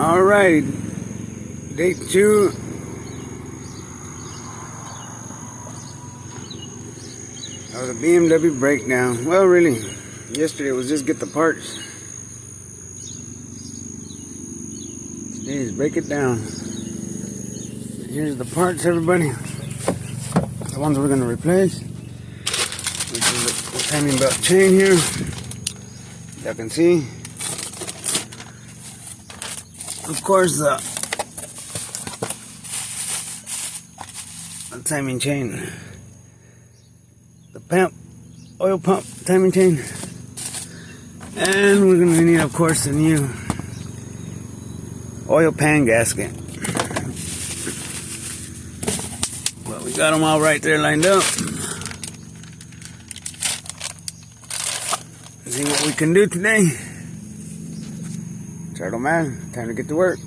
Alright, day 2 of the BMW breakdown. Well, really, yesterday was just get the parts. Today is break it down. Here's the parts, everybody. The ones we're going to replace, which is the timing belt chain here. Y'all can see. Of course, the timing chain, the oil pump timing chain, and we're going to need, of course, the new oil pan gasket. Well, we got them all right there lined up. Let's see what we can do today. Turtle man, time to get to work.